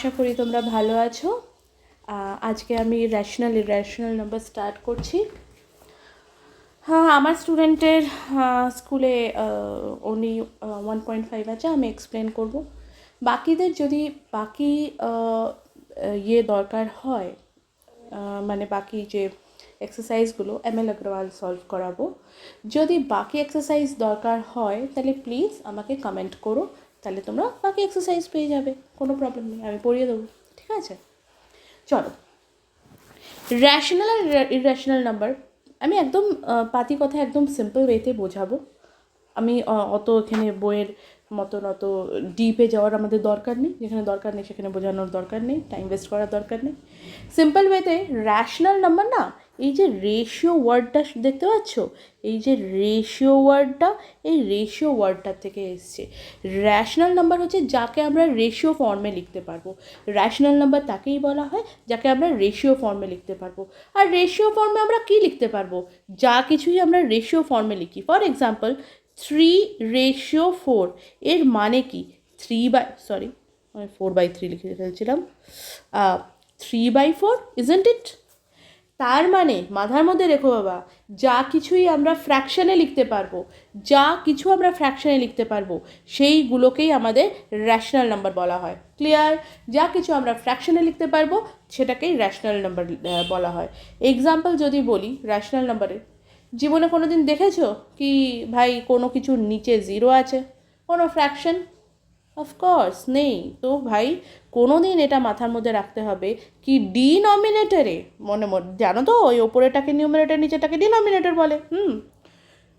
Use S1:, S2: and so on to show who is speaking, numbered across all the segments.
S1: আশা করি তোমরা ভালো আছো। আজকে আমি রেশনাল নাম্বার স্টার্ট করছি। হ্যাঁ, আমার স্টুডেন্টের স্কুলে উনি 1.5 আছে, আমি এক্সপ্লেন করব। বাকিদের যদি বাকি দরকার হয়, মানে বাকি যে এক্সারসাইজগুলো এমএল আগ্রওয়াল সলভ করাবো, যদি বাকি এক্সারসাইজ দরকার হয় তাহলে প্লিজ আমাকে কমেন্ট করো, তাহলে তোমরা বাকি এক্সারসাইজ পেয়ে যাবে, কোনো প্রবলেম নেই, আমি পড়িয়ে দেবো। ঠিক আছে, চলো। র্যাশনাল আর ইররেশনাল নাম্বার আমি একদম পাতি কথা একদম সিম্পল ওয়েতে বোঝাবো। আমি অত এখানে বইয়ের মতন অত ডিপে যাওয়ার আমাদের দরকার নেই, যেখানে দরকার নেই সেখানে বোঝানোর দরকার নেই, টাইম ওয়েস্ট করার দরকার নেই। সিম্পল ওয়েতে র্যাশনাল নাম্বার না, এই যে রেশিও ওয়ার্ডটা দেখতে পাচ্ছ, এই যে রেশিও ওয়ার্ডটা, এই রেশিও ওয়ার্ডটার থেকে এসছে। র্যাশনাল নাম্বার হচ্ছে যাকে আমরা রেশিও ফর্মে লিখতে পারবো। র্যাশনাল নাম্বার তাকেই বলা হয় যাকে আমরা রেশিও ফর্মে লিখতে পারবো। আর রেশিও ফর্মে আমরা কি লিখতে পারবো? যা কিছুই আমরা রেশিও ফর্মে লিখি। ফর এক্সাম্পল 3:4 এর মানে কি? 4/3 লিখে ফেলছিলাম। 3/4, ইজন্ট ইট? তার মানে মাথার মধ্যে রেখো বাবা, যা কিছুই আমরা ফ্র্যাকশানে লিখতে পারবো, যা কিছু আমরা ফ্র্যাকশানে লিখতে পারবো সেইগুলোকেই আমাদের র্যাশনাল নাম্বার বলা হয়। ক্লিয়ার? যা কিছু আমরা ফ্র্যাকশানে লিখতে পারবো সেটাকেই র্যাশনাল নাম্বার বলা হয়। এক্সাম্পল যদি বলি র্যাশনাল নাম্বারের, জীবনে কোনো দিন দেখেছো কি ভাই কোনো কিছুর নিচে 0 আছে, কোনো ফ্র্যাকশন? অফকোর্স নেই। তো ভাই কোনো দিন এটা মাথার মধ্যে রাখতে হবে কি ডিনমিনেটরে, জানো তো ওই ওপরেটাকে নিউমিনেটর, নিচেটাকে ডিনমিনেটর বলে।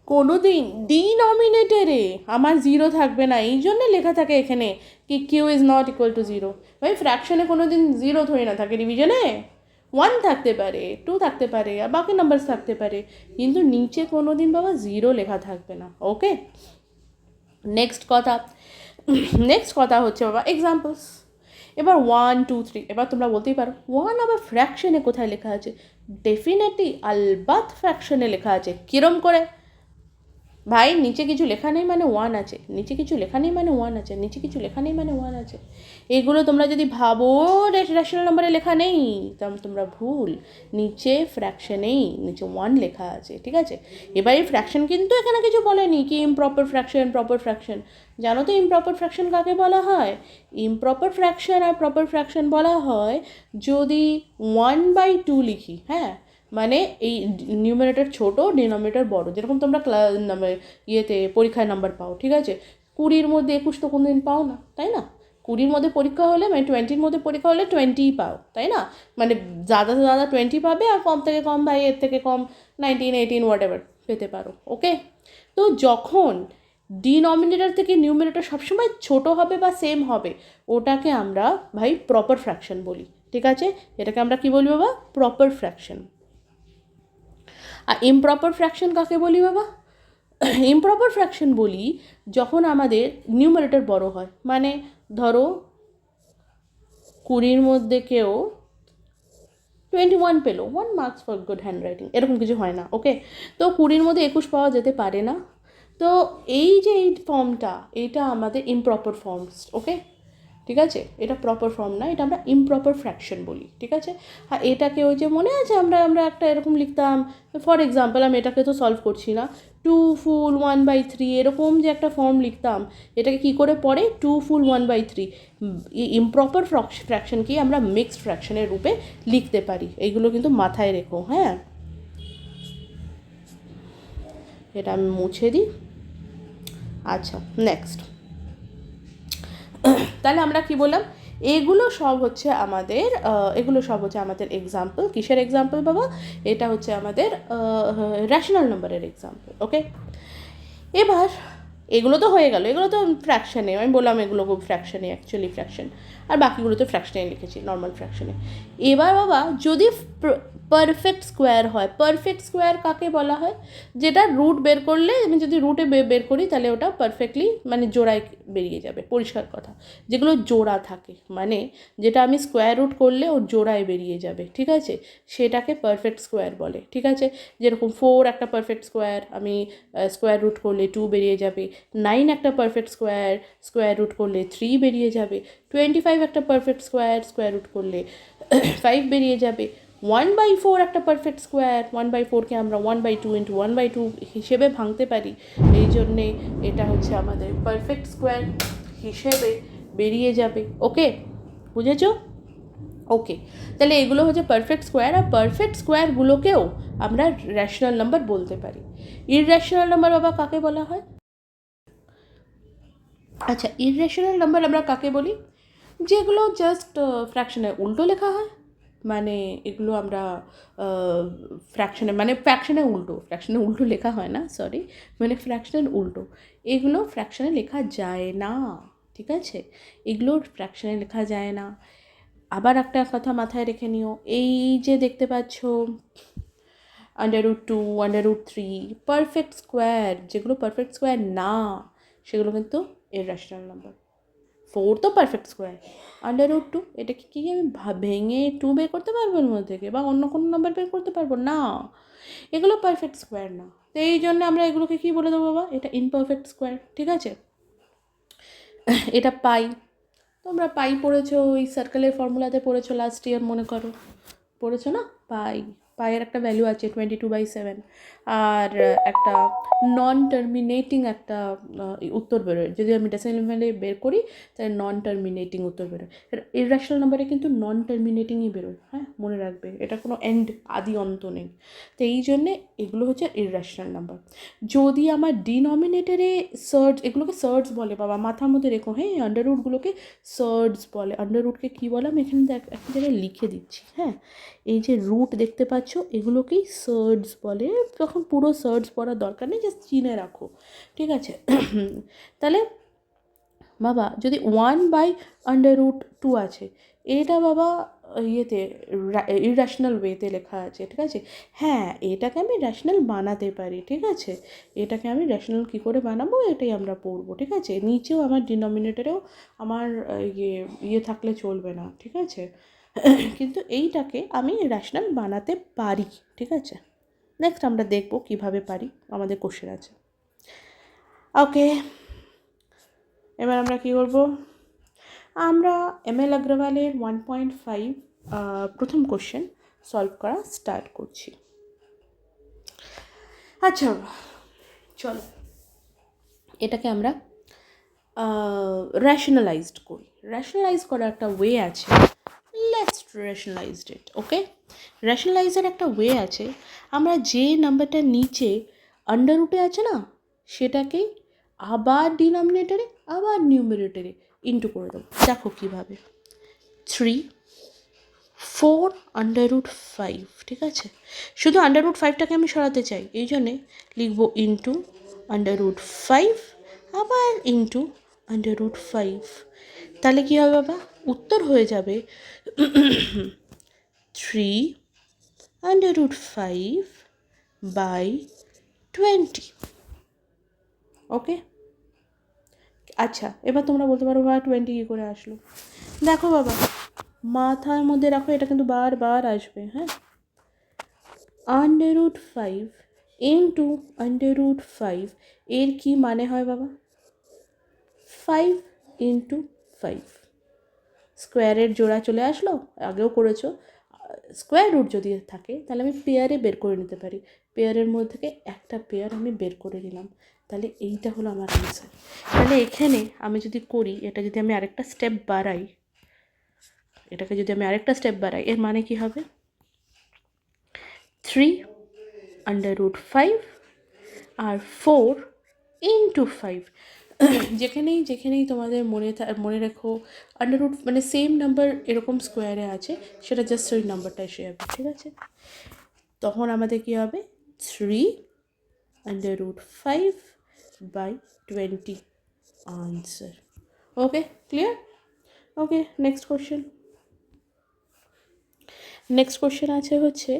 S1: কোনো দিন ডিনমিনেটরে আমার 0 থাকবে না, এই জন্য লেখা থাকে এখানে কি Q is not equal to 0। ভাই ফ্র্যাকশনে কোনো দিন 0 ধরে না থাকে, ডিভিশনে 1 থাকতে পারে, 2 থাকতে পারে, আর বাকি নাম্বার থাকতে পারে, কিন্তু নিচে কোনো দিন বাবা 0 লেখা থাকবে না। ওকে, নেক্সট কথা হচ্ছে বাবা এক্সাম্পলস। এবার 1, 2, 3, এবার তোমরা বলতেই পারো 1 আবার ফ্র্যাকশনে কোথায় লেখা আছে? ডেফিনেটলি আলবাত ফ্র্যাকশনে লেখা আছে। কিরম করে? ভাই নিচে কিছু লেখা নেই মানে 1 আছে, নিচে কিছু লেখা নেই মানে 1 আছে, নিচে কিছু লেখা নেই মানে 1 আছে। এগুলো তোমরা যদি ভাবো র্যাশনাল নাম্বারে লেখা নেই, তাহলে তোমরা ভুল। নিচে ফ্র্যাকশনেই নিচে 1 লেখা আছে। ঠিক আছে, এবার এই ফ্র্যাকশন কিন্তু এখানে কিছু বলেনি কি ইমপ্রপার ফ্র্যাকশন, প্রপার ফ্র্যাকশন। জানো তো ইমপ্রপার ফ্র্যাকশন কাকে বলা হয়? ইমপ্রপার ফ্র্যাকশন আর প্রপার ফ্র্যাকশন বলা হয় যদি 1/2 লিখি। হ্যাঁ, মানে এই নিউমারেটর ছোটো, ডিনোমিনেটর বড়, যেরকম তোমরা পরীক্ষায় নাম্বার পাও। ঠিক আছে, 20-র মধ্যে 21 তো কোনো দিন পাও না, তাই না? 20-র মধ্যে পরীক্ষা হলে মানে 20-র মধ্যে পরীক্ষা হলে 20 পাও, তাই না? মানে ज़्यादा से ज़्यादा 20 পাবে, আর কম থেকে কম ভাই এর থেকে কম 19, 18 হোয়াট এভার পেতে পারো। ওকে, তো যখন ডিনোমিনেটর থেকে নিউমিনেটর সবসময় ছোটো হবে বা সেম হবে, ওটাকে আমরা ভাই প্রপার ফ্র্যাকশন বলি। ঠিক আছে, এটাকে আমরা কি বলি বাবা? Proper fraction. আর ইমপ্রপার ফ্র্যাকশন কাকে বলি বাবা? ইমপ্রপার ফ্র্যাকশন বলি যখন আমাদের নিউমারেটর বড় হয়। মানে ধরো 20-র মধ্যে কেউ 21 পেলো, 1 marks for good hand writing, এরকম কিছু হয় না। ওকে, তো 20-র মধ্যে 21 পাওয়া যেতে পারে না। তো এই যে এই ফর্মটা, এটা আমাদের ইমপ্রপার ফর্মস। ওকে, ঠিক আছে, এটা প্রপার ফর্ম না, এটা আমরা ইমপ্রপার ফ্র্যাকশন বলি। ঠিক আছে, আর এটাকে ওই যে মনে আছে আমরা একটা এরকম লিখতাম, ফর এক্সাম্পল আমি এটাকে তো সলভ করছি না, 2 ফুল 1/3 এরকম যে একটা ফর্ম লিখতাম, এটাকে কি করে পড়ে 2 ফুল 1/3। ইমপ্রপার ফ্র্যাকশনকে আমরা মিক্সড ফ্র্যাকশনের রূপে লিখতে পারি। এইগুলো কিন্তু মাথায় রেখো। হ্যাঁ, এটা আমি মুছে দিই। আচ্ছা, নেক্সট, তাহলে আমরা কি বললাম? এগুলো সব হচ্ছে আমাদের এক্সাম্পল। কিসের এক্সাম্পল বাবা? এটা হচ্ছে আমাদের র্যাশনাল নাম্বারের এক্সাম্পল। ওকে, এবার এগুলো তো হয়ে গেল, এগুলো তো ফ্র্যাকশানে, আমি বললাম এগুলো খুব ফ্র্যাকশানে, অ্যাকচুয়ালি ফ্র্যাকশন, আর বাকিগুলো তো ফ্র্যাকশানে লিখেছি, নর্মাল ফ্র্যাকশানে। এবার বাবা যদি পারফেক্ট স্কোয়ার হয়। পারফেক্ট স্কোয়ার কাকে বলা হয়? যেটা রুট বের করলে, আমি যদি রুটে বের করি তাহলে ওটা পারফেক্টলি মানে জোড়ায় বেরিয়ে যাবে, পরিষ্কার কথা। যেগুলো জোড়া থাকে, মানে যেটা আমি স্কোয়ার রুট করলে ওর জোড়ায় বেরিয়ে যাবে, ঠিক আছে, সেটাকে পারফেক্ট স্কোয়ার বলে, ঠিক আছে। যেরকম 4 একটা পারফেক্ট স্কোয়ার, আমি স্কোয়ার রুট করলে 2 বেরিয়ে যাবে। 9 একটা পারফেক্ট স্কোয়ার, স্কোয়ার রুট করলে 3 বেরিয়ে যাবে। 25 একটা পারফেক্ট স্কোয়ার, স্কোয়ার রুট করলে 5 বেরিয়ে যাবে। 1/4 একটা পারফেক্ট স্কোয়ার, 1/4কে আমরা 1/2 ইন্টু 1/2 হিসেবে ভাঙতে পারি, এই জন্যে এটা হচ্ছে আমাদের পারফেক্ট স্কোয়ার হিসেবে বেরিয়ে যাবে। ওকে, বুঝেছো? ওকে, তাহলে এগুলো হচ্ছে পারফেক্ট স্কোয়ার। আর পারফেক্ট স্কোয়ারগুলোকেও আমরা রেশনাল নাম্বার বলতে পারি। ইররেশনাল নাম্বার বাবা কাকে বলা হয়? আচ্ছা, ইররেশনাল নাম্বার আমরা কাকে বলি? যেগুলো জাস্ট ফ্র্যাকশনে উল্টো লেখা হয়, মানে এগুলো আমরা ফ্র্যাকশনে উল্টো লেখা হয় না, সরি, মানে ফ্র্যাকশনের উল্টো, এগুলো ফ্র্যাকশনে লেখা যায় না, ঠিক আছে, এগুলো ফ্র্যাকশনে লেখা যায় না। আবার একটা কথা মাথায় রেখে নিও, এই যে দেখতে পাচ্ছ √2, √3, পারফেক্ট স্কোয়ার, যেগুলো পারফেক্ট স্কোয়ার না সেগুলো কিন্তু ইররেশনাল নাম্বার। 4 তো পারফেক্ট স্কোয়ার, √2 এটাকে কি আমি ভেঙে 2 বের করতে পারবো এর মধ্যে থেকে, বা অন্য কোনো নাম্বার বের করতে পারবো না, এগুলো পারফেক্ট স্কোয়ার না। তো এই জন্য আমরা এগুলোকে কী বলে দেবো বাবা? এটা ইমপারফেক্ট স্কোয়ার, ঠিক আছে। এটা পাই, তোমরা পাই পড়েছো, ওই সার্কেলের ফর্মুলাতে পড়েছো লাস্ট ইয়ার, মনে করো পড়েছো না? পাইয়ের একটা ভ্যালু আছে 22/7, আর একটা নন টার্মিনেটিং একটা উত্তর বেরোয়। যদি আমি ডেসিমেলে বের করি তাহলে নন টার্মিনেটিং উত্তর বেরোয়। ইররেশনাল নাম্বারে কিন্তু নন টার্মিনেটিংই বেরোয়, হ্যাঁ, মনে রাখবে, এটা কোনো এন্ড, আদি অন্ত নেই। তো এই জন্যে এগুলো হচ্ছে ইররেশনাল নাম্বার। যদি আমার ডিনমিনেটরে সার্জ, এগুলোকে সার্জ বলে বাবা, মাথার মধ্যে রেখো, হ্যাঁ, আন্ডাররুটগুলোকে সার্জ বলে। আন্ডাররুটকে কী বলে আমি এখানে একটা জায়গায় লিখে দিচ্ছি, হ্যাঁ, এই যে রুট দেখতে পাচ্ছ এগুলোকেই সার্জ বলে। তখন পুরো সার্জ পড়ার দরকার নেই, জাস্ট চিনে রাখো, ঠিক আছে। তাহলে বাবা যদি 1/√2 আছে, এটা বাবা ইয়েতে ইররেশনাল ওয়েতে লেখা আছে, ঠিক আছে। হ্যাঁ, এটাকে আমি রেশনাল বানাতে পারি, ঠিক আছে, এটাকে আমি রেশনাল কী করে বানাবো এটাই আমরা পড়বো, ঠিক আছে। নিচেও আমার ডিনোমিনেটরেও আমার ইয়ে থাকলে চলবে না, ঠিক আছে, কিন্তু এইটাকে আমি রেশনাল বানাতে পারি, ঠিক আছে। নেক্সট আমরা দেখবো কিভাবে পারি, আমাদের কোশ্চেন আছে। ওকে, এবার আমরা কী করবো, আমরা ML আগ্রওয়ালের 1.5 প্রথম কোশ্চেন সলভ করা স্টার্ট করছি। আচ্ছা চলো, এটাকে আমরা রেশনালাইজড করি। রেশনালাইজ করার একটা ওয়ে আছে, লেটস রেশনালাইজড ইট। ওকে, রেশনালাইজের একটা ওয়ে আছে, আমরা যে নাম্বারটা নিচে আন্ডাররুটে আছে না, সেটাকেই আবার ডিনোমিনেটরে আবার নিউমারেটরে ইন্টু করে দেবো। দেখো কীভাবে, 3, 4 √5, ঠিক আছে। শুধু √5টাকে আমি সরাতে চাই, এই জন্যে লিখবো ইন্টু √5, আবার ইন্টু √5। তাহলে কী হবে বাবা? উত্তর হয়ে যাবে 3 √5/20। ওকে, আচ্ছা, এবার তোমরা বলতে পারো বাবা 20 কী করে আসলো? দেখো বাবা, মাথার মধ্যে রাখো, এটা কিন্তু বারবার আসবে, হ্যাঁ। √5 ইন্টু √5 এর কি মানে হয় বাবা? 5 ইন্টু 5। স্কোয়ারের জোড়া চলে আসলো, আগেও করেছো। স্কোয়ার রুট যদি থাকে তাহলে আমি পেয়ারে বের করে নিতে পারি, পেয়ারের মধ্যে থেকে একটা পেয়ার আমি বের করে নিলাম, তাহলে এইটা হলো আমার আনসার। তাহলে এখানে আমি যদি করি, এটা যদি আমি আরেকটা স্টেপ বাড়াই, এর মানে কি হবে? 3 √5 আর 4 ইন্টু 5। যেখানেই তোমাদের মনে রেখো আন্ডাররুট মানে সেম নাম্বার এরকম স্কোয়ারে আছে, সেটা জাস্ট ওই নাম্বারটা এসে যাবে, ঠিক আছে। তখন আমাদের কী হবে? 3 √5/20 আনসার। ওকে, ক্লিয়ার? ওকে, নেক্সট কোশ্চেন। নেক্সট কোশ্চেন আছে হচ্ছে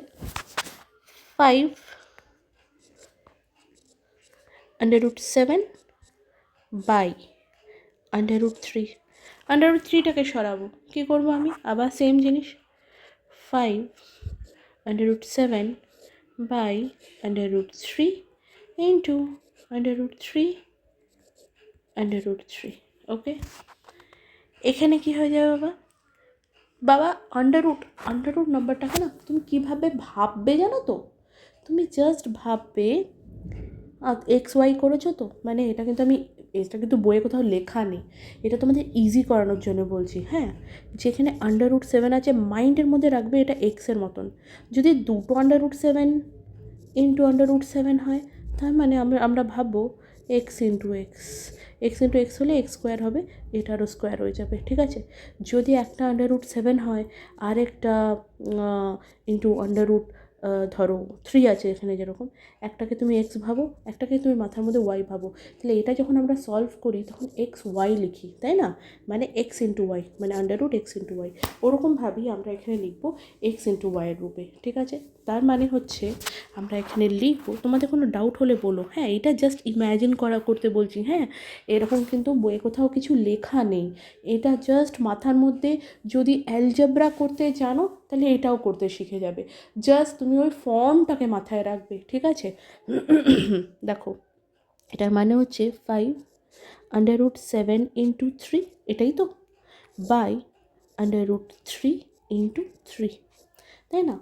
S1: 5√7 বাই √3। √3টাকে সরাবো, কী করবো আমি? আবার সেম জিনিস, 5√7 বাই √3 ইন্টু √3 ওকে। এখানে কি হয়ে যাবে বাবা? বাবা আন্ডাররুট নাম্বারটাকে না তুমি কীভাবে ভাববে জানো তো? তুমি জাস্ট ভাববে XY করেছো তো, মানে এটা কিন্তু বইয়ে কোথাও লেখা নেই, এটা তোমাদের ইজি করানোর জন্য বলছি। হ্যাঁ, যেখানে √7 আছে মাইন্ডের মধ্যে রাখবে এটা এক্সের মতন। যদি দুটো √7 ইন্টু √7 হয়, তার মানে আমরা ভাববো এক্স ইন্টু এক্স হলে x² হবে, এটারও স্কোয়ার হয়ে যাবে, ঠিক আছে। যদি একটা √7 হয় আর একটা ইন্টু ধরো 3 আছে এখানে, যেরকম একটাকে তুমি এক্স ভাবো, একটাকে তুমি মাথার মধ্যে ওয়াই ভাবো, তাহলে এটা যখন আমরা সলভ করি তখন XY লিখি, তাই না? মানে এক্স ইন্টু ওয়াই, মানে √x ইন্টু ওয়াই, ওরকমভাবেই আমরা এখানে লিখবো এক্স ইন্টু ওয়াইয়ের রূপে, ঠিক আছে। তার মানে হচ্ছে আমরা এখানে লিখবো, তোমাদের কোনো ডাউট হলে বলো। হ্যাঁ, এটা জাস্ট ইম্যাজিন করতে বলছি। হ্যাঁ, এরকম কিন্তু বইয়ে কোথাও কিছু লেখা নেই, এটা জাস্ট মাথার মধ্যে যদি অ্যালজেব্রা করতে জানো তাহলে এটাও করতে শিখে যাবে। জাস্ট তুমি ওই ফর্মটাকে মাথায় রাখবে, ঠিক আছে। দেখো, এটার মানে হচ্ছে 5√7 ইন্টু 3, এটাই তো, বাই √3 ইন্টু 3, তাই না?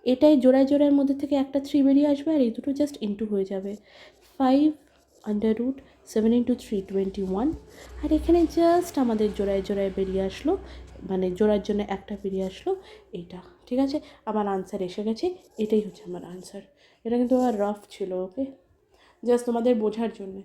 S1: এটাই জোড়ায় মধ্যে থেকে একটা 3 বেরিয়ে আসবে, আর এই দুটো জাস্ট ইন্টু হয়ে যাবে। 5√7 ইন্টু 3 21, আর এখানে জাস্ট আমাদের জোড়ায় বেরিয়ে আসলো, মানে জোড়ার জন্য একটা বেরিয়ে আসলো, এইটা, ঠিক আছে। আমার আনসার এসে গেছে, এটাই হচ্ছে আমার আনসার। এটা কিন্তু আমার রাফ ছিল, ওকে, জাস্ট তোমাদের বোঝার জন্যে,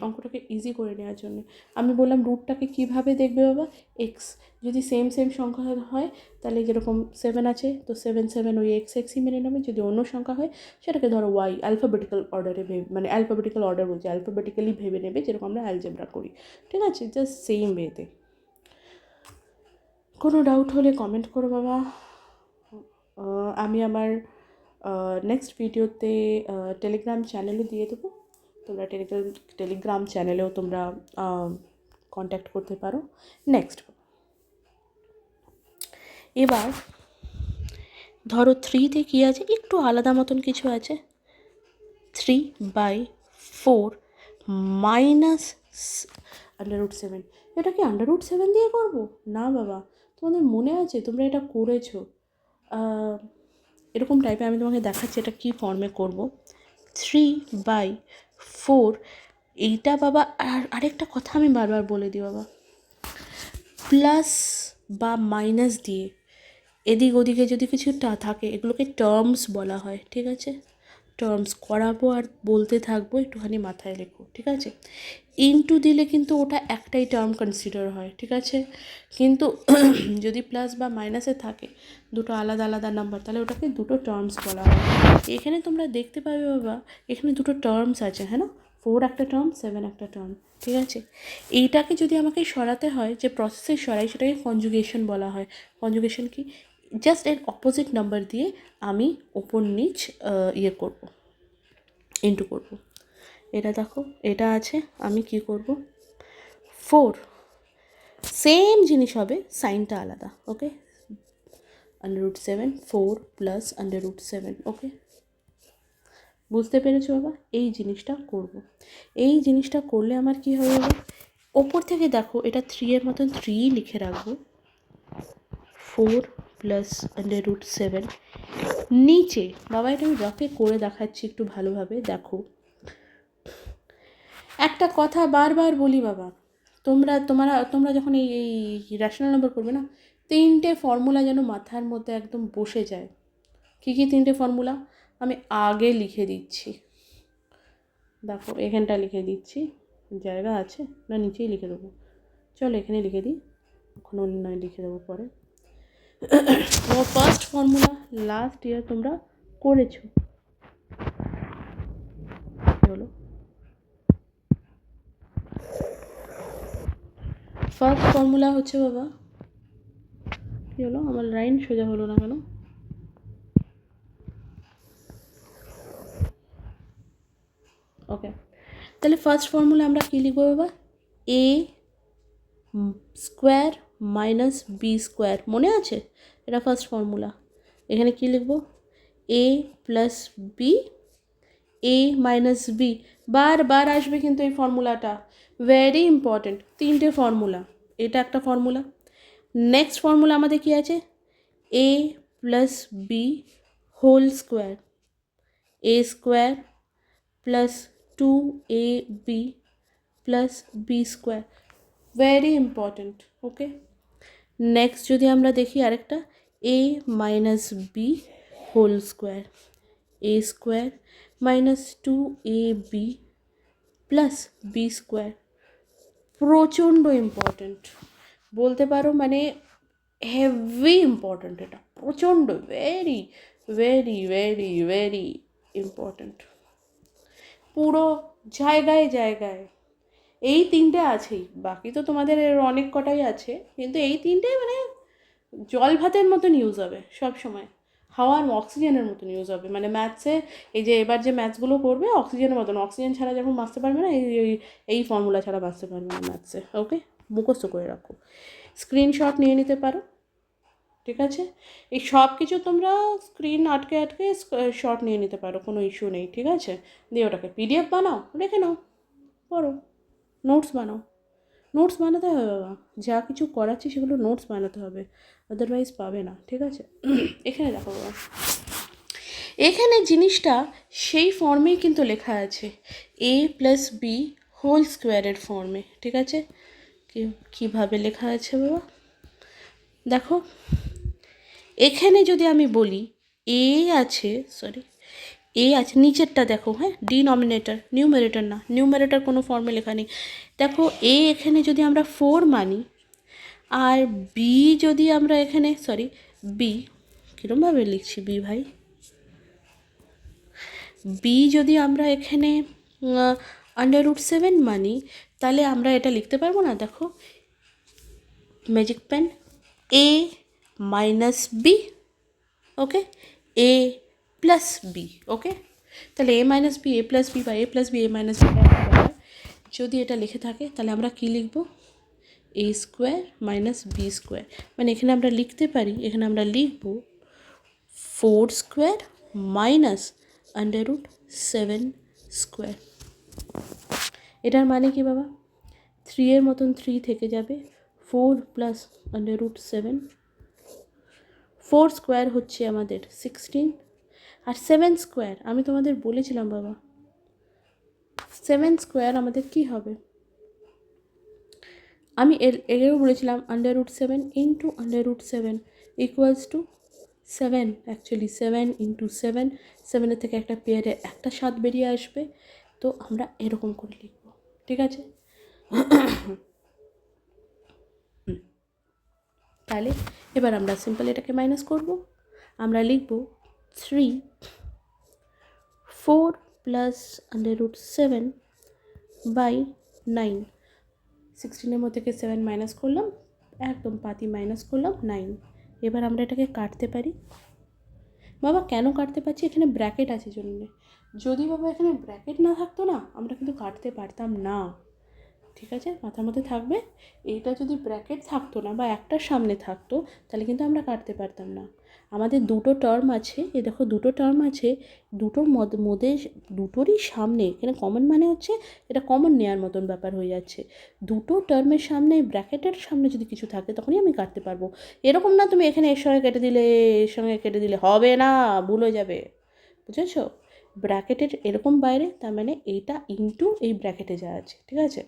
S1: অঙ্কটাকে ইজি করে নেওয়ার জন্য আমি বললাম রুটটাকে কীভাবে দেখবে বাবা। এক্স যদি সেম সংখ্যা হয়, তাহলে যেরকম 7 আছে তো 7 ওই এক্সই মেনে নেবে। যদি অন্য সংখ্যা হয় সেটাকে ধরো ওয়াই, অ্যালফাবেটিক্যাল অর্ডারে মানে অ্যালফাবেটিক্যাল অর্ডার বলছি, অ্যালফাবেটিক্যালি ভেবে নেবে, যেরকম আমরা অ্যালজেব্রা করি, ঠিক আছে। জাস্ট সেম ওয়েতে। কোনো ডাউট হলে কমেন্ট করো বাবা। আমি আমার নেক্সট ভিডিওতে টেলিগ্রাম চ্যানেলও দিয়ে দেবো, তোমরা টেলিগ্রাম চ্যানেলেও তোমরা কন্ট্যাক্ট করতে পারো। নেক্সট, এবার ধরো 3তে কী আছে, একটু আলাদা মতন কিছু আছে, 3/4 মাইনাস √7। এটা কি √7 দিয়ে করবো? না বাবা, তোমাদের মনে আছে তোমরা এটা করেছো এরকম টাইপে। আমি তোমাকে দেখাচ্ছি এটা কী ফর্মে করব। 3/4, এইটা বাবা, আরেকটা কথা আমি বারবার বলে দিই বাবা, প্লাস বা মাইনাস দিয়ে এদিক ওদিকে যদি কিছু থাকে এগুলোকে টার্মস বলা হয়, ঠিক আছে। টার্মস করাবো আর বলতে থাকবো, একটুখানি মাথায় রেখো, ঠিক আছে। ইনটু দিলে কিন্তু ওটা একটাই টার্ম কনসিডার হয়, ঠিক আছে। কিন্তু যদি প্লাস বা মাইনাসে থাকে দুটো আলাদা নাম্বার, তাহলে ওটাকে দুটো টার্মস বলা হয়। এখানে তোমরা দেখতে পাবে বাবা, এখানে দুটো টার্মস আছে, হ্যাঁ না, 4 একটা টার্ম, 7 একটা টার্ম, ঠিক আছে। এইটাকে যদি আমাকে সরাতে হয়, যে প্রসেসে সরাই সেটাকে কনজুগেশন বলা হয়। কনজুগেশন কি? জাস্ট এর অপোজিট নাম্বার দিয়ে আমি ওপর নিচ করব, ইন্টু করব। এটা দেখো, এটা আছে, আমি কি করব, 4, সেম জিনিস হবে, সাইনটা আলাদা, ওকে। √7, 4 প্লাস √7, ওকে, বুঝতে পেরেছো বাবা? এই জিনিসটা করব। এই জিনিসটা করলে আমার কি হবে বাবা, ওপর থেকে দেখো এটা 3 এর মতন 3 লিখে রাখবো, 4 প্লাস √7, নিচে বাবা এটা আমি রফে করে দেখাচ্ছি একটু ভালোভাবে দেখো। একটা কথা বারবার বলি বাবা, তোমরা যখন এই রেশনাল নাম্বার করবে না, 3টে ফর্মুলা যেন মাথার মধ্যে একদম বসে যায়। কী 3টে ফর্মুলা আমি আগে লিখে দিচ্ছি, দেখো এখানটা লিখে দিচ্ছি, জায়গা আছে না, নিচেই লিখে দেবো, চলো এখানে লিখে দিই, ওখানে নয় লিখে দেবো পরে। ফার্স্ট ফর্মুলা লাস্ট ইয়ার তোমরা করেছো, হলো ফার্স্ট ফর্মুলা হচ্ছে বাবা, কী হলো, আমার লাইন সোজা হলো না কেন, ওকে, তাহলে ফার্স্ট ফর্মুলা আমরা কী লিখবো বাবা? এ স্কোয়ার মাইনাস বি স্কোয়ার, মনে আছে? এটা ফার্স্ট ফর্মুলা। এখানে কী লিখবো? এ প্লাস বি, এ মাইনাস বি, বারবার আসবে কিন্তু এই ফর্মুলাটা, ভেরি ইম্পর্টেন্ট। তিনটে ফর্মুলা, এটা একটা ফর্মুলা। নেক্সট ফর্মুলা আমাদের কী আছে? A plus B whole square, a square plus 2ab plus b square, very important. Okay, next যদি আমরা দেখি আরেকটা, a minus b whole square, a square minus 2ab plus b square, প্রচণ্ড important বলতে পারো, মানে হেভি ইম্পর্টেন্ট, এটা প্রচণ্ড, very very very very important, পুরো জায়গায় জায়গায় এই তিনটে আছেই, বাকি তো তোমাদের অনেক কটাই আছে, কিন্তু এই তিনটে মানে জল ভাতের মতন ইউজ হবে সব সময়, হাওয়ার অক্সিজেনের মতন ইউজ হবে। মানে ম্যাথসে এই যে এবার যে ম্যাথসগুলো করবে অক্সিজেনের মতন, অক্সিজেন ছাড়া যখন বাঁচতে পারবে না, এই ফর্মুলা ছাড়া বাঁচতে পারবে না ম্যাথসে। ওকে, মুখস্থ করে রাখো, স্ক্রিনশট নিয়ে নিতে পারো, ঠিক আছে? এই সব কিছু তোমরা স্ক্রিন আটকে আটকে শট নিয়ে নিতে পারো, কোনো ইস্যু নেই, ঠিক আছে? দিয়ে ওটাকে পিডিএফ বানাও, রেখে নাও, পড়ো, নোটস বানাও। নোটস বানাতে হবে বাবা, যা কিছু করাচ্ছি সেগুলো নোটস বানাতে হবে, আদারওয়াইজ পাবে না, ঠিক আছে? এখানে দেখো বাবা, এখানে জিনিসটা সেই ফর্মেই কিন্তু লেখা আছে, এ প্লাস বি হোল স্কোয়ারের ফর্মে, ঠিক আছে? কীভাবে লেখা আছে বাবা দেখো, এখানে যদি আমি বলি এ আছে, এ আছে, নিচেরটা দেখো, হ্যাঁ, ডিনমিনেটর, নিউমারেটর না, নিউমারেটর কোনো ফর্মে লেখা নেই। দেখো এ এখানে যদি আমরা 4 মানি, আর বি যদি আমরা এখানে, বি কীরমভাবে লিখছি, বি ভাই, বি যদি আমরা এখানে √7 মানি, তাহলে আমরা এটা লিখতে পারবো না। দেখো ম্যাজিক পেন, এ মাইনাস বি, ওকে, এ প্লাস বি, ওকে, তাহলে এ মাইনাস বি, এ প্লাস বি বা এ প্লাস বি, এ মাইনাস বি, যদি এটা লিখে থাকে তাহলে আমরা কী লিখব? এ স্কোয়ার মাইনাস বি স্কোয়ার, মানে এখানে আমরা লিখতে পারি, এখানে আমরা লিখব 4 স্কোয়ার মাইনাস √7 স্কোয়ার। এটার মানে কি বাবা? 3 এর মতন 3 থেকে যাবে, 4 প্লাস √7, 4 স্কোয়ার হচ্ছে আমাদের 16, আর 7 স্কোয়ার আমি তোমাদের বলেছিলাম বাবা, 7 স্কোয়ার আমাদের কি হবে? আমি এরও বলেছিলাম √7 into √7 equals to 7, actually 7 into 7, 7-এর থেকে একটা পেয়ারে একটা 7 বেরিয়ে আসবে, তো আমরা এরকম করে লিখব, ঠিক আছে? তাহলে এবার আমরা সিম্পল এটাকে মাইনাস করব, আমরা লিখব 4 প্লাস √7 বাই 9, 16-এর মধ্যে থেকে 7 মাইনাস করলাম, একদম পাতি মাইনাস করলাম 9। এবার আমরা এটাকে কাটতে পারি বাবা, কেন কাটতে পারছি? এখানে ব্র্যাকেট আছে জন্যে, যদি বাবা এখানে ব্র্যাকেট না থাকতো না, আমরা কিন্তু কাটতে পারতাম না, ঠিক আছে? মাথার মধ্যে থাকবে, এইটা যদি ব্র্যাকেট থাকতো না বা একটার সামনে থাকতো, তাহলে কিন্তু আমরা কাটতে পারতাম না। আমাদের দুটো টার্ম আছে, এই দেখো দুটো টার্ম আছে, দুটোর মধ্যে দুটোরই সামনে, এখানে কমন মানে হচ্ছে এটা কমন নেওয়ার মতন ব্যাপার হয়ে যাচ্ছে, দুটো টার্মের সামনে ব্র্যাকেটের সামনে যদি কিছু থাকে তখনই আমি কাটতে পারবো। এরকম না তুমি এখানে এর সঙ্গে কেটে দিলে, এর সঙ্গে কেটে দিলে, হবে না, ভুল হয়ে যাবে, বুঝেছো? ব্র্যাকেটের এরকম বাইরে, তার মানে এইটা ইন্টু এই ব্র্যাকেটে যা আছে, ঠিক আছে?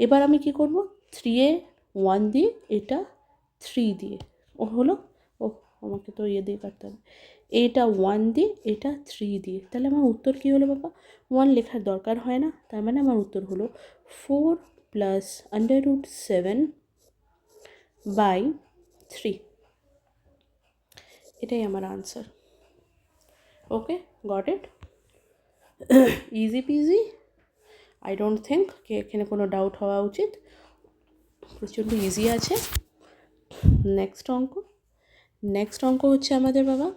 S1: এবার আমি কি করব? 3 1 দিয়ে, এটা 3 দিয়ে, ও হলো, ও আমাকে তো দিয়ে কাটতে হবে, এটা 1 দিয়ে, এটা 3 দিয়ে, তাহলে আমার উত্তর কী হলো বাবা? 1 লেখার দরকার হয় না, তার মানে আমার উত্তর হলো 4 প্লাস √7 বাই 3, এটাই আমার answer. Okay, got it? Easy PG, I don't think কি এখানে কোনো ডাউট হওয়া উচিত, প্রচণ্ড ইজি আছে। নেক্সট অঙ্ক হচ্ছে আমাদের বাবা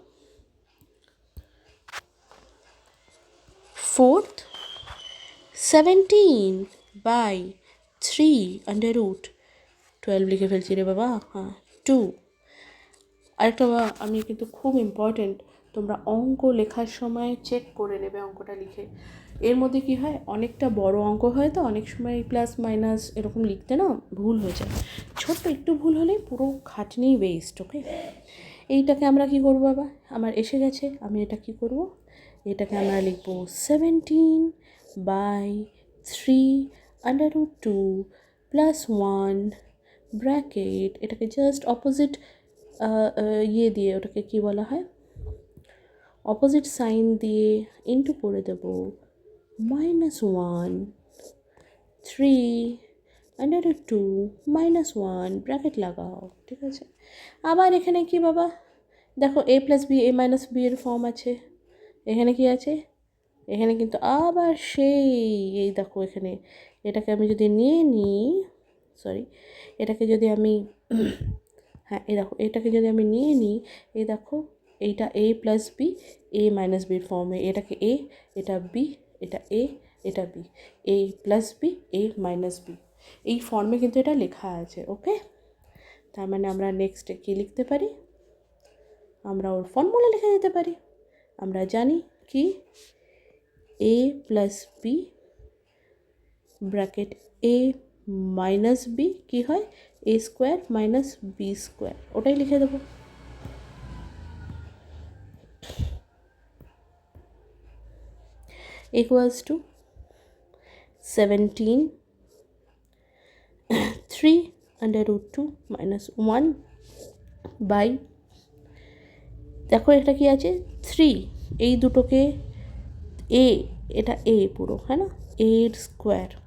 S1: 4th 17/3 লিখে ফেলছি রে বাবা। হ্যাঁ 2। আরেকটা আমি কিন্তু খুব ইম্পর্টেন্ট, তোমরা অঙ্ক লেখার সময় চেক করে নেবে অঙ্কটা লিখে। এর মধ্যে কি হয়, অনেকটা বড় অঙ্ক হয় তো অনেক সময় প্লাস মাইনাস এরকম লিখতে না ভুল হয়ে যায়, ছোট্ট একটু ভুল হলে পুরো খাটনি ওয়েস্ট। ওকে, এইটাকে আমরা কি করবো বাবা, আমার এসে গেছে, আমি এটা কি করব, এটাকে আমরা লিখবো 17/3 + 1 ব্র্যাকেট, এটাকে জাস্ট অপোজিট ইয়ে দিয়ে, ওটাকে কি বলা হয়, অপোজিট সাইন দিয়ে ইন্টু করে দেব -1 3 -1 ব্র্যাকেট লাগাও। ঠিক আছে, আবার এখানে কি বাবা, দেখো a + b a - b এর ফর্ম আছে, এখানে কি আছে, এখানে কিন্তু আবার সেই এই দেখো এখানে, এটাকে আমি যদি নিয়ে নিই, সরি এটাকে যদি আমি হ্যাঁ এই দেখো, এটাকে যদি আমি নিয়ে নিই, এই দেখো এইটা a + b a - b এর ফর্মে, এটাকে a, এটা b, এটা a, এটা b, a + b a - b, এই ফর্মে কিন্তু এটা লেখা আছে। ওকে, তার মানে আমরা নেক্সটে কী লিখতে পারি, আমরা ওর ফর্মুলা লিখে দিতে পারি। আমরা জানি কি a + b bracket a - b কি হয়, a² - b², ওটাই লিখে দেবো। ইকুয়ালস টু 17/3 - 1 বাই, দেখো এটা কি আছে 3, এই দুটোকে a, এটা a পুরো, হ্যাঁ না, a এর স্কোয়ার -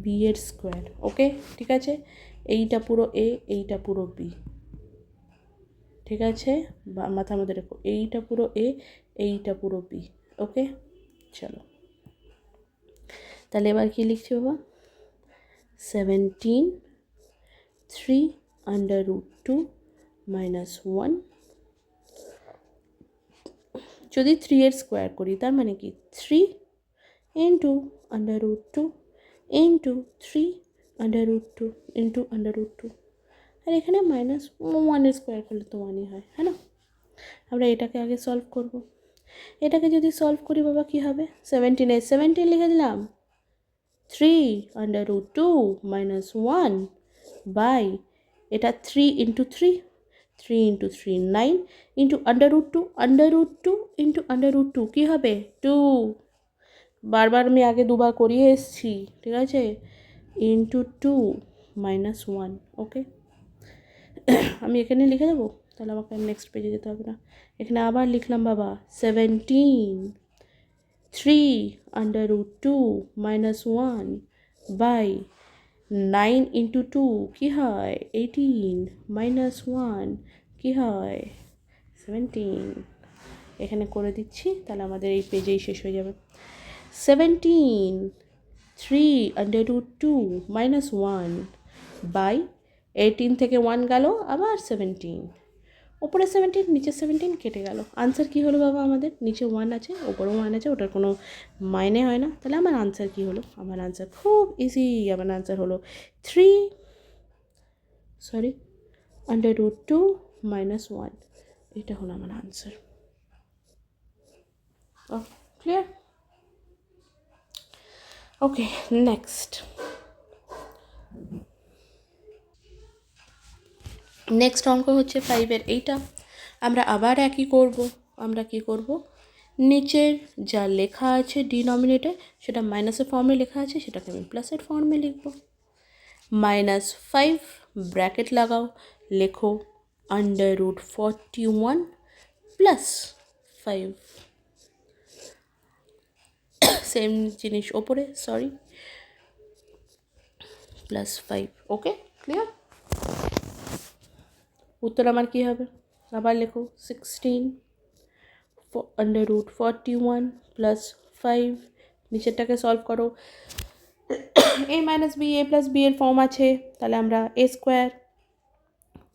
S1: b এর স্কোয়ার। ওকে, ঠিক আছে, এইটা পুরো a, এইটা পুরো b, ঠিক আছে, বা মাথার মধ্যে রেখো, এইটা পুরো a, এইটা পুরো b। ওকে, চলো তাহলে এবার কি লিখছি বাবা, 17/3 - 1, যদি 3 এর স্কোয়ার করি তার মানে কি 3 × √2 × 3 √2 আর এখানে -1 এর স্কোয়ার করলে তো 1ই হয়, হ্যাঁ না। আমরা এটাকে আগে সলভ করব, এটাকে যদি সলভ করি বাবা কি হবে, 17 লিখে দিলাম, 3 √2 - 1 বাই, এটা 3 × 3, 3 × 3 9 √2 √2 কী হবে 2, বারবার আমি আগে দুবার করিয়ে এসেছি, ঠিক আছে, × 2 - 1। ওকে, আমি এখানে লিখে দেবো, তাহলে আমাকে নেক্সট পেজে যেতে হবে না। এখানে আবার লিখলাম বাবা 17/3 √2 - 1 বাই 9 × 2 কী হয় 18 -1 কী হয় 17, এখানে করে দিচ্ছি, তাহলে আমাদের এই পেজেই শেষ হয়ে যাবে। 17/3 √2 - 1 বাই 18 থেকে 1 গেল, আবার 17, ওপরে 17 নিচে 17 কেটে গেল, আনসার কী হলো বাবা, আমাদের নিচে 1 আছে ওপরেও 1 আছে, ওটার কোনো মাইনে হয় না। তাহলে আমার আনসার কী হলো, আমার আনসার খুব ইজি, আমার আনসার হলো 3 √2 - 1, এটা হলো আমার আনসার। ক্লিয়ার? ওকে, নেক্সট অঙ্ক হচ্ছে 5-এর এইটা। আমরা আবার একই করব, আমরা কি করব, নিচের যা লেখা আছে ডিনোমিনেটে সেটা মাইনাসের ফর্মে লেখা আছে, সেটাকে আমি প্লাসের ফর্মে লিখব। -5 ব্র্যাকেট লাগাও, লেখো √41 + 5, সেম জিনিস ওপরে, সরি +5। ওকে, ক্লিয়ার? উত্তর আমার কী হবে, আবার লেখো 16 √41 + 5, নিচেরটাকে সলভ করো, a - b a + b এর ফর্ম আছে, তাহলে আমরা a²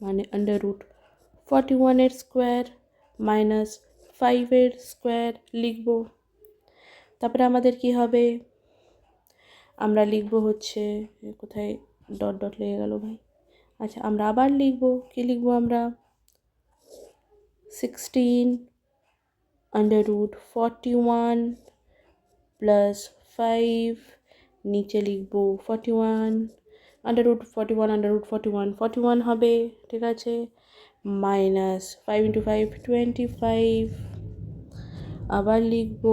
S1: মানে √41 এর স্কোয়ার - 5 এর স্কোয়ার লিখব, তারপরে আমাদের কি হবে, আমরা লিখব হচ্ছে, কোথায় ডট ডট লেগে গেল ভাই, আচ্ছা আমরা আবার লিখব, কি লিখব আমরা, 16√41 প্লাস 5, নিচে লিখব 41, √41 হবে, ঠিক আছে, মাইনাস 5 × 5 25, আবার লিখব,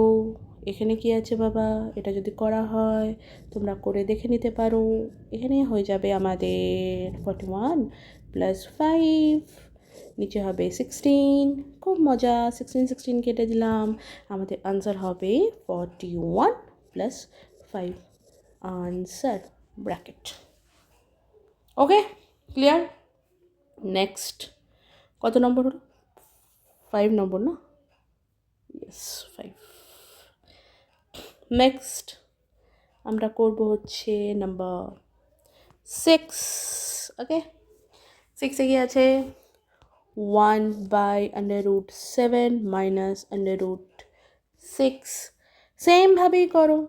S1: এখানে কি আছে বাবা, এটা যদি করা হয় তোমরা করে দেখে নিতে পারো, এখানে হয়ে যাবে আমাদের 41 প্লাস 5, নিচে হবে 16, খুব মজা, 16 কেটে দিলাম, আমাদের আনসার হবে 41 প্লাস 5, আনসার ব্র্যাকেট। ওকে, ক্লিয়ার? নেক্সট কত নম্বর হলো, 5 নম্বর না, ইয়েস 5। নেক্সট আমরা করব হচ্ছে নাম্বার 6। ওকে, 6 কি আছে, 1/√7 মাইনাস √6, সেমভাবেই করো,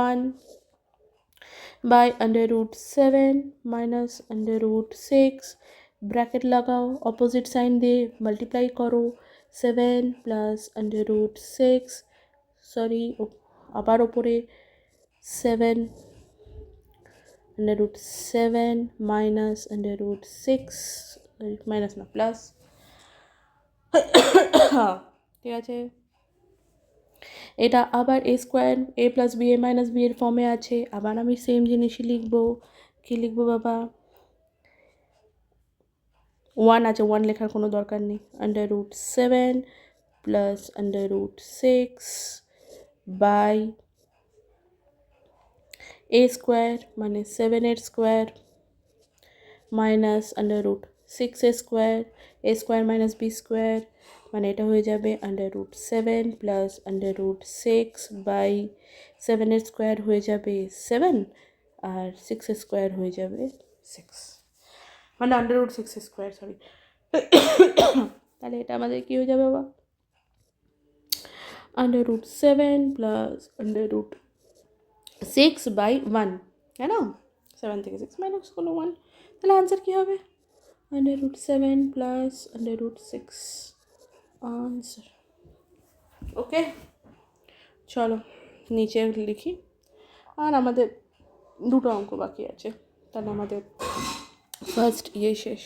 S1: 1/√7 মাইনাস √6, ব্র্যাকেট লাগাও, অপোজিট সাইন দিয়ে মাল্টিপ্লাই করো, 7 প্লাস √6, সরি আবার ওপরে 7 মাইনাস √6, মাইনাস না প্লাস, ঠিক আছে, এটা আবার a square a plus b a minus b এর ফর্মে আছে, আবার আমি সেম জিনিসই লিখব, কি লিখব বাবা, 1 আছে, 1 লেখার কোনো দরকার নেই, √7 প্লাস √6 বাই a স্কোয়ার মানে 7 এর square minus √6 square, a square minus b square, মানে এটা হয়ে যাবে √7 প্লাস √6 বাই 7 এর স্কোয়ার হয়ে যাবে 7, আর 6 স্কোয়ার হয়ে যাবে 6, মানে √6 স্কোয়ার, সরি। তাহলে এটা আমাদের কি হয়ে যাবে বাবা, √7 প্লাস √6 বাই 1, তাই না, 7 থেকে 6 মাইনাস করলো 1, তাহলে আনসার কী হবে, √7 প্লাস √6, আনসার। ওকে, চলো নিচে লিখি, আর আমাদের দুটো অঙ্ক বাকি আছে, তাহলে আমাদের ফার্স্ট শেষ।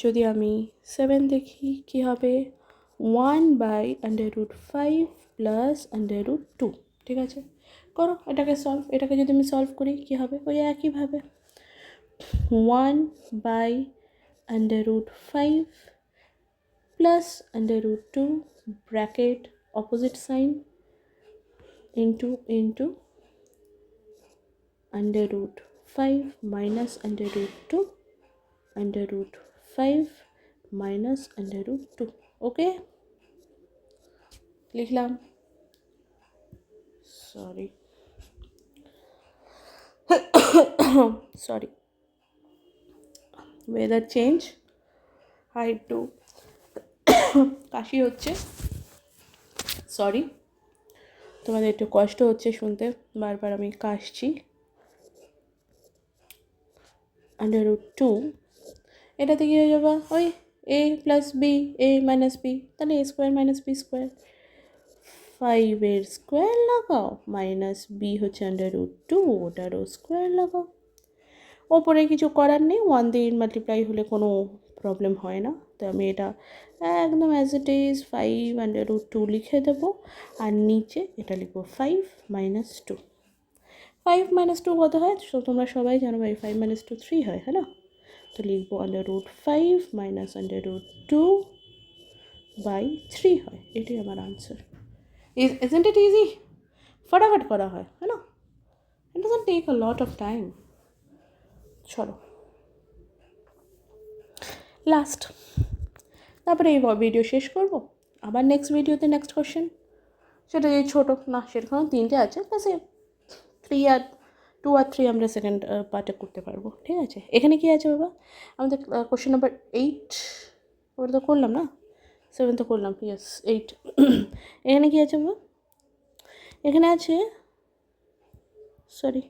S1: যদি আমি 7 দেখি কি হবে, 1/√5 প্লাস √2, ঠিক আছে, করো এটাকে সলভ, এটাকে যদি আমি সলভ করি কি হবে, ওই একইভাবে 1/√5 plus √2 bracket opposite sign into √5 minus √2 √5 minus √2, ওকে লিখলাম, সরি ওয়েদার চেঞ্জ, একটু কাশি হচ্ছে, সরি, তোমাদের একটু কষ্ট হচ্ছে শুনতে, বারবার আমি কাশছি, √2, এটাতে কী হয়ে যাবে, ওই a plus B a minus B, তাহলে a square minus B square, 5 এর স্কোয়ার লাগাও মাইনাস বি হচ্ছে √2, ওটারও স্কোয়ার লাগাও, ওপরে কিছু করার নেই, 1 দিয়ে মাল্টিপ্লাই হলে কোনো প্রবলেম হয় না, তো আমি এটা একদম অ্যাজ ইট ইজ 5 √2 লিখে দেবো, আর নিচে এটা লিখবো 5 মাইনাস 2, 5 মাইনাস 2 কত হয়, তোমরা সবাই জানো ভাই, 5 মাইনাস 2 3 হয়, হ্যাঁ না, তো লিখবো √5 মাইনাস √2 বাই 3 হয়, এটাই আমার আনসার। Isn't it easy? ফটাফট করা হয়, হ্যাঁ না, it doesn't take a lot of time. চলো লাস্ট, তারপরে এই ভিডিও শেষ করব, আবার নেক্সট ভিডিওতে নেক্সট কোশ্চেন, সেটা যে ছোটো না সেরকম 3টে আছে, প্লাস 2 আর 3 আমরা সেকেন্ড পার্টে করতে পারবো, ঠিক আছে। এখানে কি আছে বাবা, আমাদের কোশ্চেন নাম্বার 8, ওটা তো করলাম না, 7 তো করলাম, ইয়েস 8। এখানে কী আছে বাবা? এখানে আছে সরি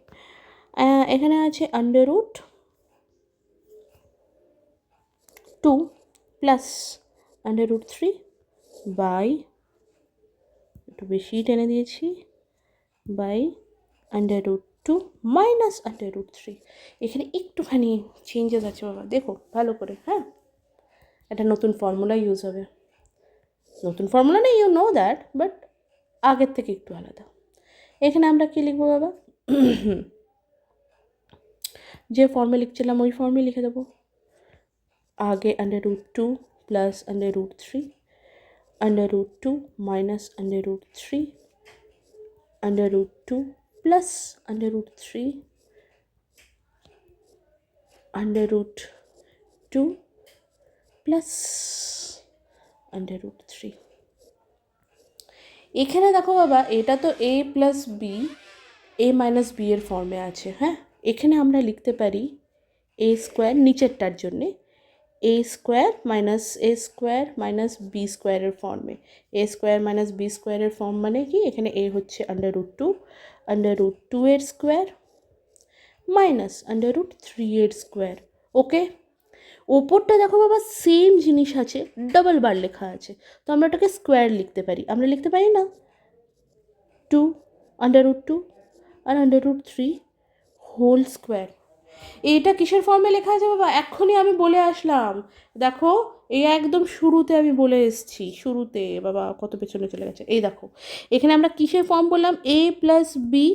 S1: এখানে আছে √2 প্লাস √3 বাই, একটু বেশিই টেনে দিয়েছি, বাই √2 মাইনাস √3। এখানে একটুখানি চেঞ্জেস আছে বাবা, দেখো ভালো করে। হ্যাঁ, একটা নতুন ফর্মুলা ইউজ হবে। নতুন ফর্মুলা নেই, ইউ নো দ্যাট, বাট আগের থেকে একটু আলাদা। এখানে আমরা কী লিখবো বাবা? যে ফর্মে লিখছিলাম ওই ফর্মে লিখে দেবো। আগে √2 প্লাস √3, √2 মাইনাস √3, √2 প্লাস √3, √2 প্লাস √3। এখানে দেখো বাবা, এটা তো a plus B, a minus B এর ফর্মে আছে। হ্যাঁ, এখানে আমরা লিখতে পারি a স্কোয়ার, নিচেরটার জন্যে a স্কোয়ার মাইনাস বি স্কোয়ারের ফর্মে। a স্কোয়ার মাইনাস বি স্কোয়ারের ফর্ম মানে কি? এখানে a হচ্ছে √2 এর স্কোয়ার মাইনাস √3 এর স্কোয়ার। ওকে, ওপরটা দেখো বাবা সেম জিনিস আছে, ডাবল বার লেখা আছে, তো আমরা এটাকে স্কোয়ার লিখতে পারি। আমরা লিখতে পারি না 2 √2 আর √3 হোল স্কোয়ার। এইটা কিসের ফর্মে লেখা আছে বাবা? এক্ষুনি আমি বলে আসলাম, দেখো এই একদম শুরুতে আমি বলে এসেছি, শুরুতে। বাবা কত পেছনে চলে গেছে। এই দেখো এখানে আমরা কিসের ফর্ম বললাম? a plus B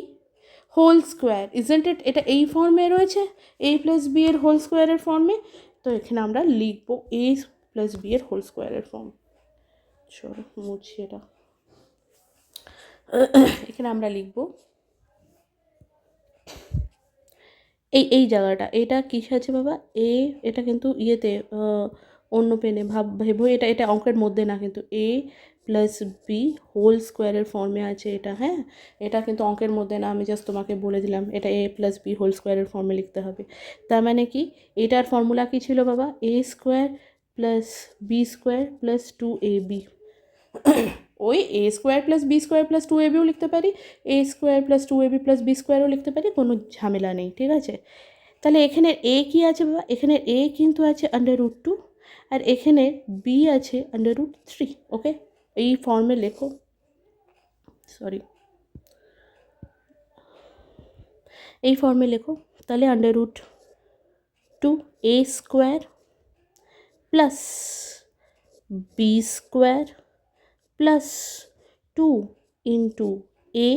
S1: whole square, isn't it? এটা এই ফর্মে রয়েছে, a প্লাস বি এর হোল স্কোয়ারের ফর্মে। তো এখানে আমরা লিখবো a প্লাস বি এর হোল স্কোয়ারের ফর্ম। চলো মুছি এটা। এখানে আমরা লিখবো এই জায়গাটা, এটা কিসে আছে বাবা? এটা কিন্তু ইয়েতে অন্য পেনে ভেবো, এটা অঙ্কের মধ্যে না, কিন্তু a প্লাস বি হোল স্কোয়ারের ফর্মে আছে এটা। হ্যাঁ, এটা কিন্তু অঙ্কের মধ্যে না, আমি জাস্ট তোমাকে বলে দিলাম এটা a প্লাস বি হোল স্কোয়ারের ফর্মে লিখতে হবে। তার মানে কি, এটার ফর্মুলা কী ছিল বাবা? a square plus b square plus 2ab। ওই a square plus b square plus 2ab লিখতে পারি, a square plus 2ab plus b স্কোয়ারও লিখতে পারি, কোনো ঝামেলা নেই, ঠিক আছে? তাহলে এখানে a কী আছে বাবা? এখানে a কিন্তু আছে √2 আর এখানে b আছে √3। ওকে, এই ফর্মে লেখো, সরি এই ফর্মে লেখো। তাহলে √2 a square plus b square plus 2 into a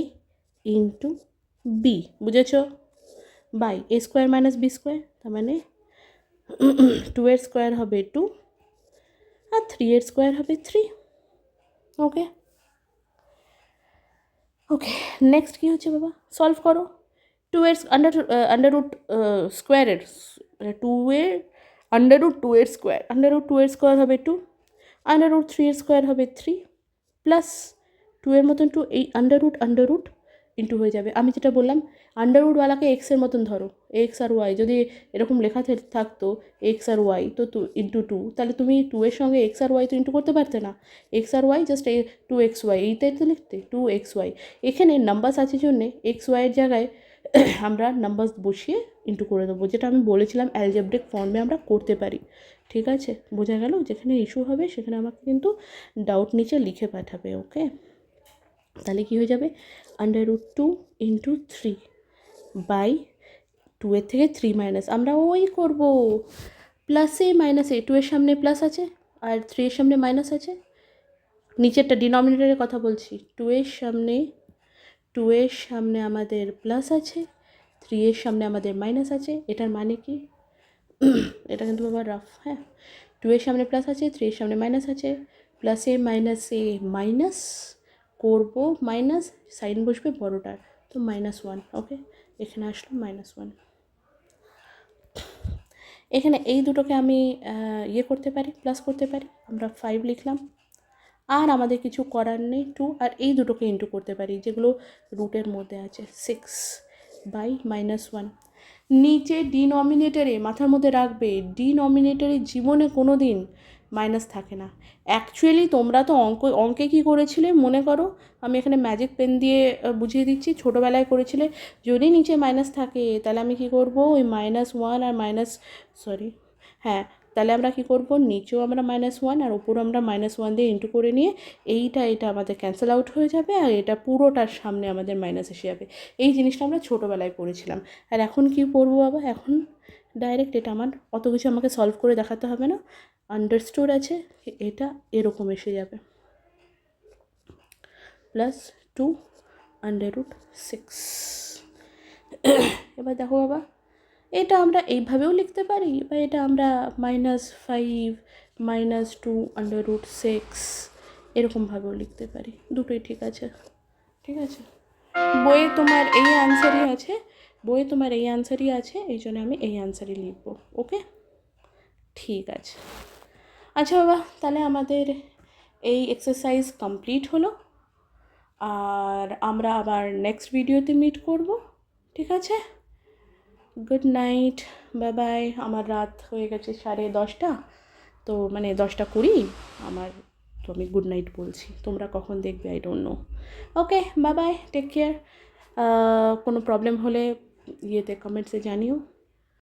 S1: into b, বুঝেছ? By a square minus B square, তার মানে 2 এর স্কোয়ার হবে 2 আর 3 এর স্কোয়ার হবে 3। ওকে ওকে, নেক্সট কী হচ্ছে বাবা? সলভ করো। 2 এর আন্ডাররুট স্কোয়ারের 2 এর √2 এর স্কোয়ার, √2 এর স্কোয়ার হবে 2, √3 এর স্কোয়ার হবে 3 প্লাস 2 এর মতন 2, এই আন্ডাররুট ইন্টু হয়ে যাবে। আমি যেটা বললাম, আন্ডাররুটওয়ালাকে এক্সের মতন ধরো, এক্স আর ওয়াই যদি এরকম লেখা থাকতো এক্স আর ওয়াই, তো ইন্টু 2, তাহলে তুমি 2 এর সঙ্গে এক্স আর ওয়াই তো ইন্টু করতে পারতে না। এক্স আর ওয়াই জাস্ট 2xy, এইটাই তো লিখতে 2xy। এখানে নাম্বারস আছে জন্যে এক্স ওয়াইয়ের জায়গায় আমরা নাম্বারস বসিয়ে ইন্টু করে দেবো, যেটা আমি বলেছিলাম অ্যালজেব্রিক ফর্মে আমরা করতে পারি। ঠিক আছে, বোঝা গেল? যেখানে ইস্যু হবে সেখানে আমাকে কিন্তু ডাউট নিচে লিখে পাঠাবে। ওকে, তাহলে কী হয়ে যাবে? √2 ইন্টু 3 বাই 2 এর থেকে 3 মাইনাস, আমরা ওই করব প্লাসে মাইনাসে, 2 এর সামনে প্লাস আছে আর 3 এর সামনে মাইনাস আছে। নিচেরটা ডিনোমিনেটরের কথা বলছি, 2 এর সামনে আমাদের প্লাস আছে, 3 এর সামনে আমাদের মাইনাস আছে। এটার মানে কি? এটা কিন্তু বাবা রাফ। হ্যাঁ, 2 এর সামনে প্লাস আছে, 3 এর সামনে মাইনাস আছে, প্লাসে মাইনাসে মাইনাস করবো, মাইনাস সাইন বসবে বড়টার, তো -1। ওকে, এখানে আসলো -1। এখানে এই দুটোকে আমি করতে পারি, প্লাস করতে পারি, আমরা 5 লিখলাম। আর আমাদের কিছু করার নেই, 2 আর এই দুটোকে ইন্টু করতে পারি যেগুলো রুটের মধ্যে আছে, 6 বাই -1। নিচে ডিনোমিনেটরে মাথার মধ্যে রাখবে, ডিনোমিনেটরে জীবনে কোনো দিন মাইনাস থাকে না। অ্যাকচুয়ালি তোমরা তো অঙ্কে কী করেছিলে মনে করো, আমি এখানে ম্যাজিক পেন দিয়ে বুঝিয়ে দিচ্ছি, ছোটোবেলায় করেছিলে যদি নিচে মাইনাস থাকে তাহলে আমি কী করব, ওই -1 আর হ্যাঁ, তাহলে আমরা কী করব, নিচেও আমরা -1 আর উপরও আমরা -1 দিয়ে ইন্টু করে নিয়ে এটা আমাদের ক্যান্সেল আউট হয়ে যাবে, আর এটা পুরোটার সামনে আমাদের মাইনাস এসে যাবে। এই জিনিসটা আমরা ছোটোবেলায় পড়েছিলাম। আর এখন কী করবো বাবা, এখন ডাইরেক্ট এটা আমার অত কিছু আমাকে সলভ করে দেখাতে হবে না, আন্ডারস্টুড আছে, এটা এরকম এসে যাবে, +2 √6। এবার দেখো বাবা, এটা আমরা এইভাবেও লিখতে পারি, বা এটা আমরা -5 -2 √6 এরকমভাবেও লিখতে পারি, দুটোই ঠিক আছে। ঠিক আছে, বইয়ে তোমার এই আনসারই আছে, এই জন্য আমি এই আনসারই লিখবো। ওকে, ঠিক আছে। আচ্ছা বাবা, তাহলে আমাদের এই এক্সারসাইজ কমপ্লিট হলো, আর আমরা আবার নেক্সট ভিডিওতে মিট করব। ঠিক আছে, গুড নাইট, বাই বাই। আমার রাত হয়ে গেছে 10:30, তো 10:20 আমার, তো আমি গুড নাইট বলছি, তোমরা কখন দেখবে I don't know. Okay, bye bye, take care. কোনো প্রবলেম হলে কমেন্টসে জানিও।